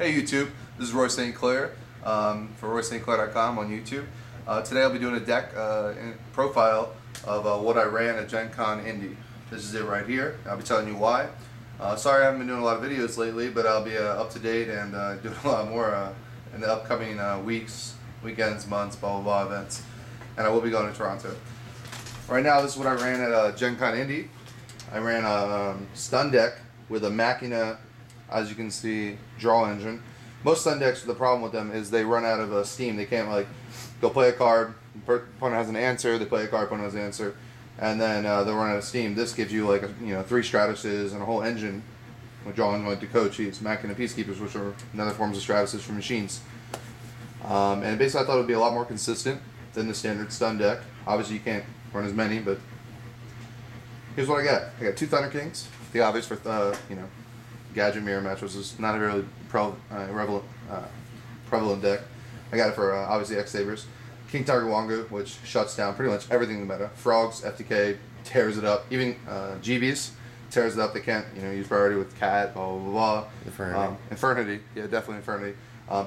Hey YouTube, this is Roy St.Clair for RoySt.Clair.com on YouTube. Today I'll be doing a deck profile of what I ran at GenCon Indy. This is it right here. I'll be telling you why. Sorry I haven't been doing a lot of videos lately, but I'll be up to date and doing a lot more in the upcoming weeks, weekends, months, blah blah blah events. And I will be going to Toronto. Right now this is what I ran at GenCon Indy. I ran a stun deck with a Machina, as you can see, draw engine. Most stun decks, the problem with them is they run out of steam. They can't, like, they'll play a card, opponent has an answer, they play a card, opponent has an answer, and then they'll run out of steam. This gives you like 3 Stratuses and a whole engine with draw engine, like Decode Chiefs, Machina Peacekeepers, which are another forms of Stratuses for machines. And basically I thought it would be a lot more consistent than the standard stun deck. Obviously you can't run as many, but here's what I got. I got 2 Thunder Kings, the obvious for gadget mirror match, which is not a really prevalent deck. I got it for obviously X Sabers. King Tiger Wangu, which shuts down pretty much everything in the meta. Frogs, FTK, tears it up. Even GBs tears it up. They can't use priority with Cat, blah blah blah. Infernity. Infernity, yeah, definitely Infernity.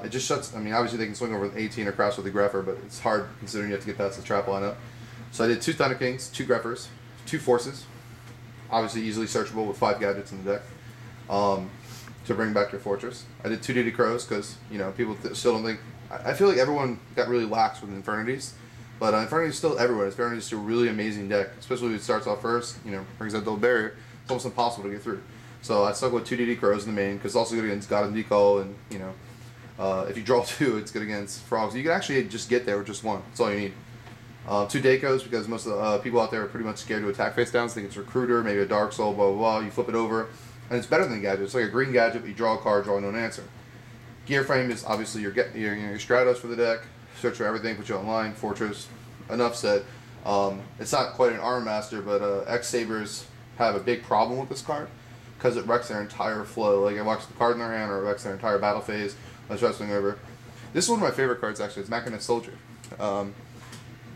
It just shuts. I mean, obviously they can swing over with 18 or crash with the Greffer, but it's hard considering you have to get past the trap lineup. So I did 2 Thunder Kings, 2 Greffers, 2 Forces. Obviously easily searchable with 5 gadgets in the deck. To bring back your fortress. I did 2 DD Crows because people still don't think. I feel like everyone got really lax with Infernities, but Infernities is still everywhere. Infernities is still a really amazing deck, especially when it starts off first. Brings that double barrier. It's almost impossible to get through. So I stuck with 2 DD Crows in the main because it's also good against God and Decal, and if you draw 2, it's good against Frogs. You can actually just get there with just 1. That's all you need. 2 Dakos because most of the people out there are pretty much scared to attack face downs. Think it's Recruiter, maybe a Dark Soul, blah blah blah. You flip it over. And it's better than a gadget. It's like a green gadget, but you draw a card, draw no answer. Gear frame is obviously your Stratos for the deck. Search for everything, put you online. Fortress. Enough said. It's not quite an Armor Master, but X Sabers have a big problem with this card because it wrecks their entire flow. Like it wrecks the card in their hand, or it wrecks their entire battle phase. Let's try swing over. This is one of my favorite cards actually. It's Machina Soldier.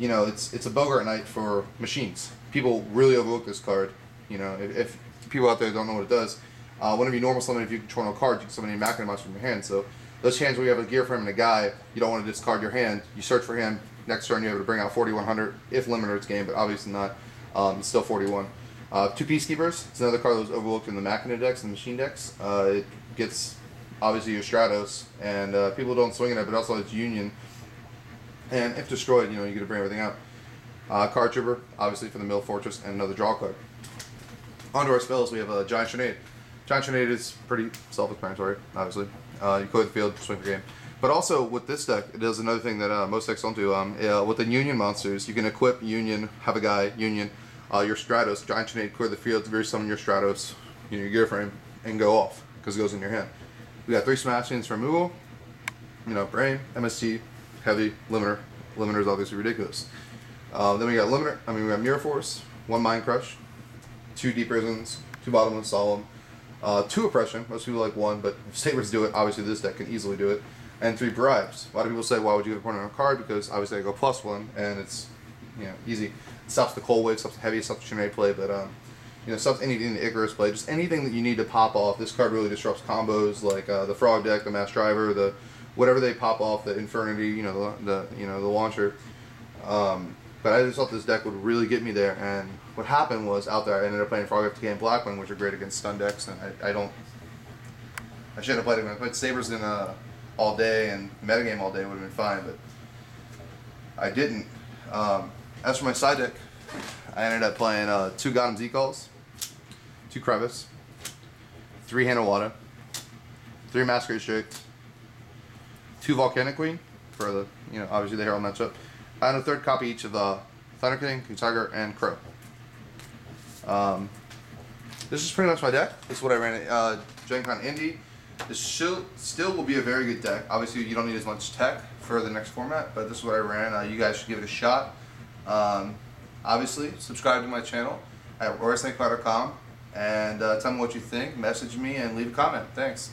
It's a Bogart Knight for machines. People really overlook this card. If people out there don't know what it does, whenever you normal summon, if you control no card, you can summon a Machina monster from your hand. So those hands where you have a gear frame and a guy, you don't want to discard your hand. You search for him. Next turn you're able to bring out 4100 if limiter it's game, but obviously not. It's still 41. 2 Peacekeepers. It's another card that was overlooked in the Machina decks and the machine decks. It gets obviously your Stratos, and people don't swing it, but also it's Union. And if destroyed, you get to bring everything out. Card Trooper, obviously for the Mill Fortress, and another draw card. Onto our spells, we have a Giant Grenade. Giant Grenade is pretty self-explanatory, obviously. You clear the field, swing for game. But also, with this deck, it does another thing that most decks don't do. With the Union monsters, you can equip Union, have a guy, Union, your Stratos, Giant Grenade, clear the field, very summon your Stratos, your gear frame, and go off, because it goes in your hand. We got 3 Smashings for removal, Brain, MST, Heavy, Limiter. Limiter is obviously ridiculous. Then we got we got Mirror Force, 1 Mind Crush, 2 Deep Prisons, 2 Bottomless Solemn, 2 Oppression. Most people like 1, but if Sabers do it, obviously this deck can easily do it. And 3 Bribes. A lot of people say, why would you give opponent a card? Because obviously I go +1, and it's easy. It stops the Cold Wave, stops the Heavy, stops the Shinade play, but stops anything the Icarus play. Just anything that you need to pop off. This card really disrupts combos like the Frog deck, the Mass Driver, the whatever they pop off, the Infernity, the launcher. But I just thought this deck would really get me there, and what happened was out there I ended up playing Frog FTK and Blackwing, which are great against stun decks, and I shouldn't have played it. When I played Sabers in all day and metagame all day would have been fine, but I didn't. As for my side deck, I ended up playing 2 Gotham Decals, 2 Crevice, 3 Hanawata, 3 Masquerade Strict, 2 Volcanic Queen for the obviously the Herald matchup, and a 3rd copy each of Thunder King, King Tiger, and Crow. This is pretty much my deck. This is what I ran at GenCon Indy. This still will be a very good deck. Obviously, you don't need as much tech for the next format, but this is what I ran. You guys should give it a shot. Obviously, subscribe to my channel at RoySt.Clair.com and tell me what you think. Message me and leave a comment. Thanks.